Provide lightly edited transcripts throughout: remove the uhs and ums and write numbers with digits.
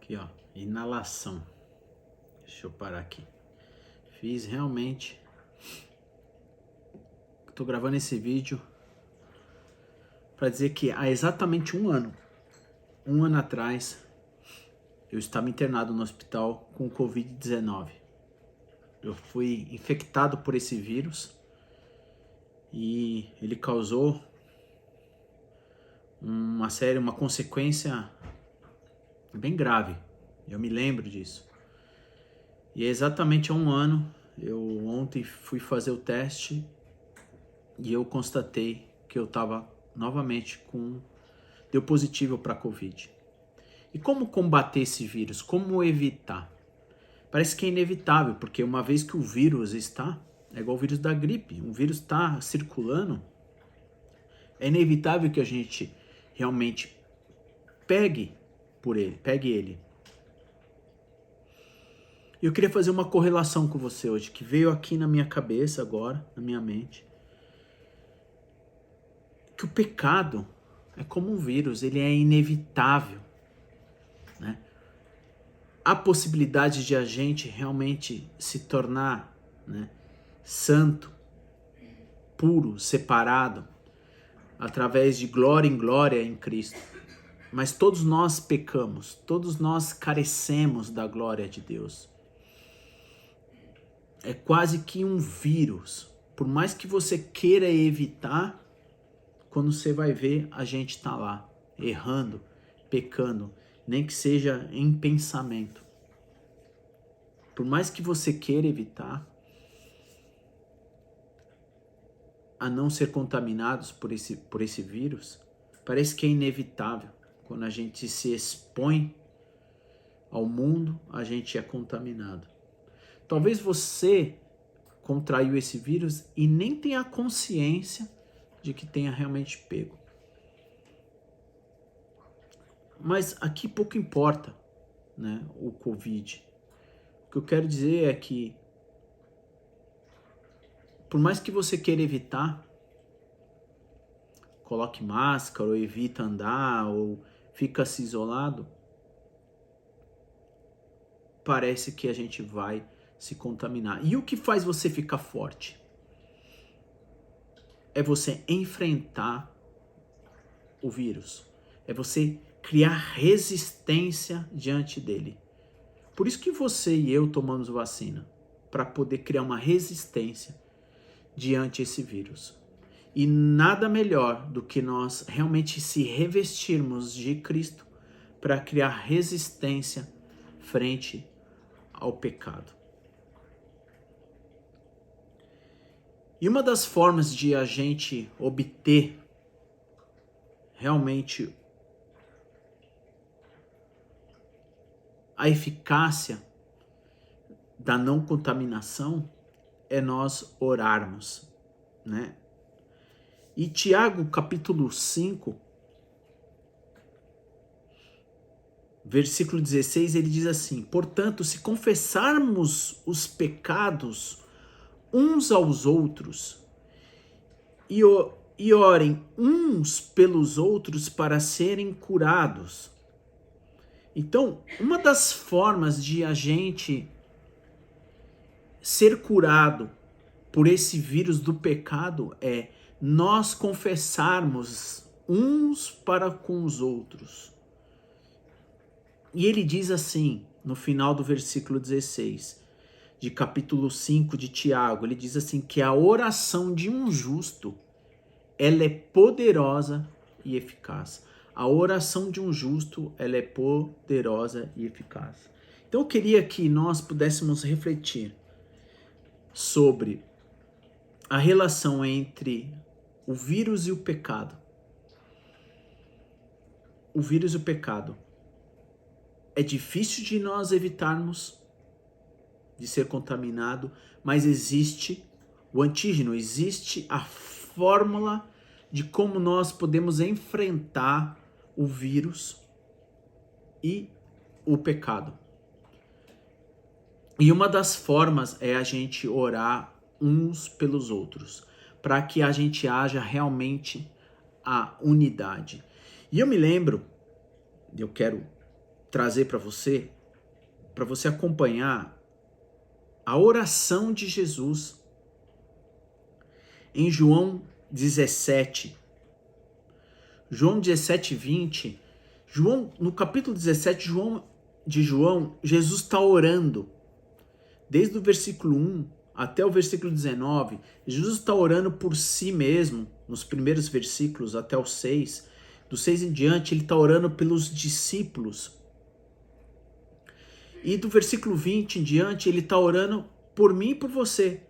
Aqui, ó, inalação. Deixa eu parar aqui. Fiz realmente. Tô gravando esse vídeo para dizer que há exatamente um ano atrás, eu estava internado no hospital com Covid-19. Eu fui infectado por esse vírus e ele causou uma consequência bem grave. Eu me lembro disso. E é exatamente há um ano, eu ontem fui fazer o teste e eu constatei que eu estava novamente deu positivo para Covid. E como combater esse vírus? Como evitar? Parece que é inevitável, porque uma vez que o vírus é igual o vírus da gripe, o vírus está circulando, é inevitável que a gente realmente pegue ele. E eu queria fazer uma correlação com você hoje, que veio aqui na minha cabeça agora, na minha mente, que o pecado é como um vírus, ele é inevitável, né? Há possibilidade de a gente realmente se tornar, né, santo, puro, separado, através de glória em glória em Cristo. Mas todos nós pecamos, todos nós carecemos da glória de Deus. É quase que um vírus. Por mais que você queira evitar, quando você vai ver, a gente está lá, errando, pecando, nem que seja em pensamento. Por mais que você queira evitar, a não ser contaminados por esse vírus, parece que é inevitável. Quando a gente se expõe ao mundo, a gente é contaminado. Talvez você contraiu esse vírus e nem tenha consciência de que tenha realmente pego. Mas aqui pouco importa, né, o Covid. O que eu quero dizer é que, por mais que você queira evitar, coloque máscara, ou evita andar, ou fica-se isolado, parece que a gente vai se contaminar. E o que faz você ficar forte? É você enfrentar o vírus. É você criar resistência diante dele. Por isso que você e eu tomamos vacina, para poder criar uma resistência diante desse vírus. E nada melhor do que nós realmente se revestirmos de Cristo para criar resistência frente ao pecado. E uma das formas de a gente obter realmente a eficácia da não contaminação é nós orarmos, né? E Tiago, capítulo 5, versículo 16, ele diz assim: portanto, se confessarmos os pecados uns aos outros e orem uns pelos outros para serem curados. Então, uma das formas de a gente ser curado por esse vírus do pecado é nós confessarmos uns para com os outros. E ele diz assim, no final do versículo 16, de capítulo 5 de Tiago, ele diz assim, que a oração de um justo, ela é poderosa e eficaz. A oração de um justo, ela é poderosa e eficaz. Então eu queria que nós pudéssemos refletir sobre a relação entre o vírus e o pecado. O vírus e o pecado. É difícil de nós evitarmos de ser contaminado, mas existe o antígeno, existe a fórmula de como nós podemos enfrentar o vírus e o pecado. E uma das formas é a gente orar uns pelos outros, para que a gente haja realmente a unidade. E eu me lembro, eu quero trazer para você acompanhar a oração de Jesus em João 17. João 17, 20. No capítulo 17 de João, Jesus está orando. Desde o versículo 1 até o versículo 19, Jesus está orando por si mesmo, nos primeiros versículos até o 6. Do 6 em diante, ele está orando pelos discípulos. E do versículo 20 em diante, ele está orando por mim e por você.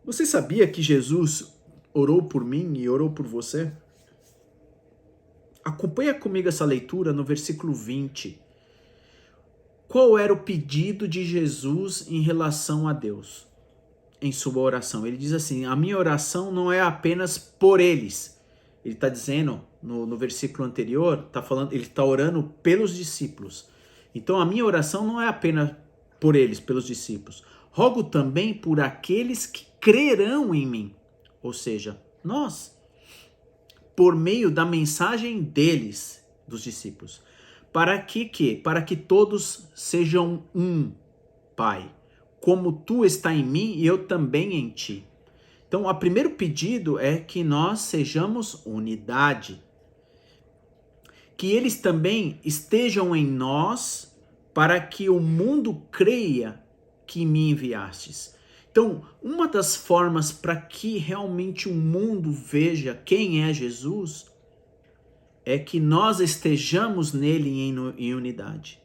Você sabia que Jesus orou por mim e orou por você? Acompanha comigo essa leitura no versículo 20. Qual era o pedido de Jesus em relação a Deus? Em sua oração. Ele diz assim, a minha oração não é apenas por eles. Ele está dizendo, no versículo anterior, ele está orando pelos discípulos. Então a minha oração não é apenas por eles, pelos discípulos. Rogo também por aqueles que crerão em mim. Ou seja, nós. Por meio da mensagem deles, dos discípulos. Para que todos sejam um, Pai. Como tu está em mim e eu também em ti. Então, o primeiro pedido é que nós sejamos unidade. Que eles também estejam em nós, para que o mundo creia que me enviastes. Então, uma das formas para que realmente o mundo veja quem é Jesus é que nós estejamos nele em unidade.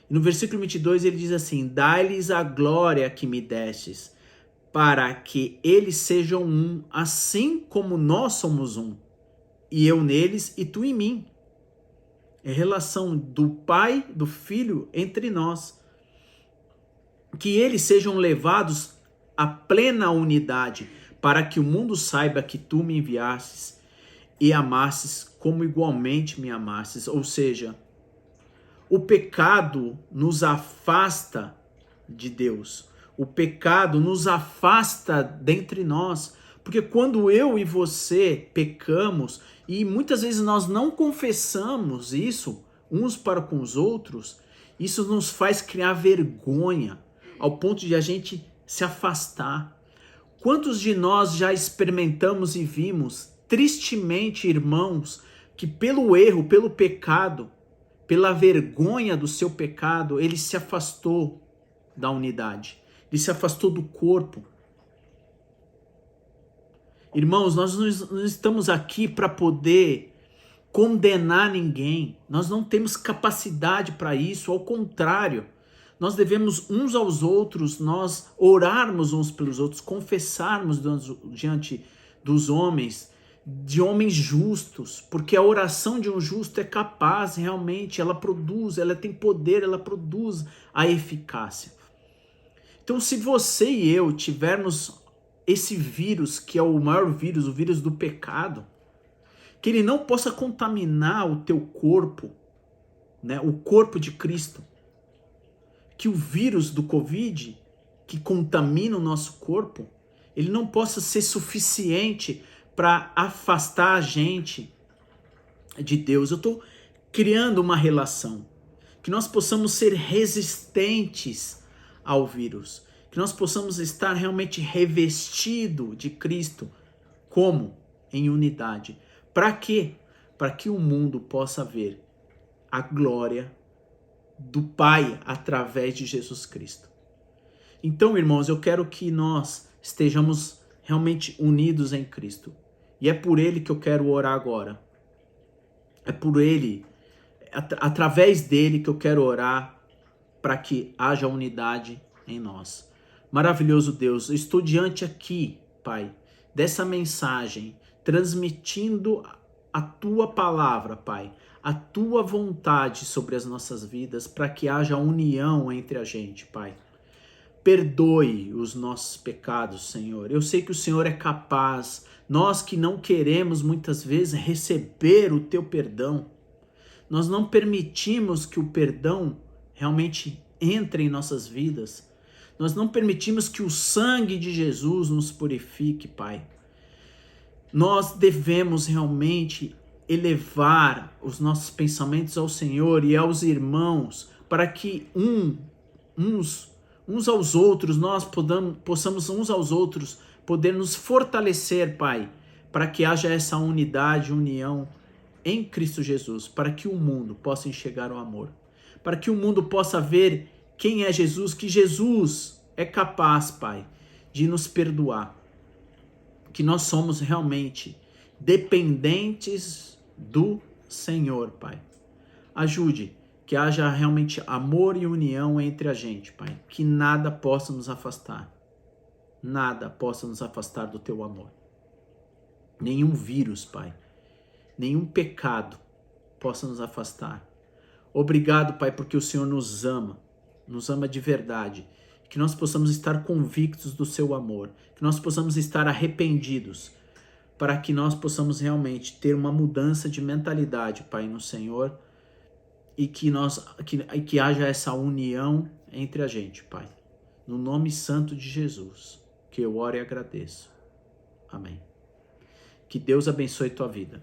No versículo 22 ele diz assim, dai-lhes a glória que me destes, para que eles sejam um, assim como nós somos um, e eu neles e tu em mim. É relação do Pai, do Filho entre nós. Que eles sejam levados à plena unidade, para que o mundo saiba que tu me enviastes e amasses como igualmente me amasses. Ou seja, o pecado nos afasta de Deus. O pecado nos afasta dentre nós. Porque quando eu e você pecamos, e muitas vezes nós não confessamos isso uns para com os outros, isso nos faz criar vergonha, ao ponto de a gente se afastar. Quantos de nós já experimentamos e vimos, tristemente, irmãos, que pelo erro, pelo pecado, pela vergonha do seu pecado, ele se afastou da unidade, ele se afastou do corpo. Irmãos, nós não estamos aqui para poder condenar ninguém, nós não temos capacidade para isso, ao contrário, nós devemos uns aos outros, nós orarmos uns pelos outros, confessarmos diante dos homens, de homens justos, porque a oração de um justo é capaz realmente, ela produz, ela tem poder, ela produz a eficácia. Então, se você e eu tivermos esse vírus, que é o maior vírus, o vírus do pecado, que ele não possa contaminar o teu corpo, né, o corpo de Cristo, que o vírus do Covid, que contamina o nosso corpo, ele não possa ser suficiente para afastar a gente de Deus. Eu estou criando uma relação, que nós possamos ser resistentes ao vírus, que nós possamos estar realmente revestido de Cristo. Como? Em unidade. Para quê? Para que o mundo possa ver a glória do Pai através de Jesus Cristo. Então, irmãos, eu quero que nós estejamos realmente unidos em Cristo. E é por Ele que eu quero orar agora. É por Ele, através dele que eu quero orar para que haja unidade em nós. Maravilhoso Deus, eu estou diante aqui, Pai, dessa mensagem, transmitindo a Tua palavra, Pai, a Tua vontade sobre as nossas vidas, para que haja união entre a gente, Pai. Perdoe os nossos pecados, Senhor. Eu sei que o Senhor é capaz. Nós que não queremos muitas vezes receber o Teu perdão, nós não permitimos que o perdão realmente entre em nossas vidas. Nós não permitimos que o sangue de Jesus nos purifique, Pai. Nós devemos realmente elevar os nossos pensamentos ao Senhor e aos irmãos, para que uns aos outros, nós possamos uns aos outros poder nos fortalecer, Pai, para que haja essa unidade, união em Cristo Jesus, para que o mundo possa enxergar o amor, para que o mundo possa ver quem é Jesus, que Jesus é capaz, Pai, de nos perdoar, que nós somos realmente dependentes do Senhor, Pai. Ajude que haja realmente amor e união entre a gente, Pai, que nada possa nos afastar, nada possa nos afastar do Teu amor. Nenhum vírus, Pai, nenhum pecado possa nos afastar. Obrigado, Pai, porque o Senhor nos ama de verdade, que nós possamos estar convictos do Seu amor, que nós possamos estar arrependidos, para que nós possamos realmente ter uma mudança de mentalidade, Pai, no Senhor, e que haja essa união entre a gente, Pai. No nome santo de Jesus, que eu oro e agradeço. Amém. Que Deus abençoe tua vida.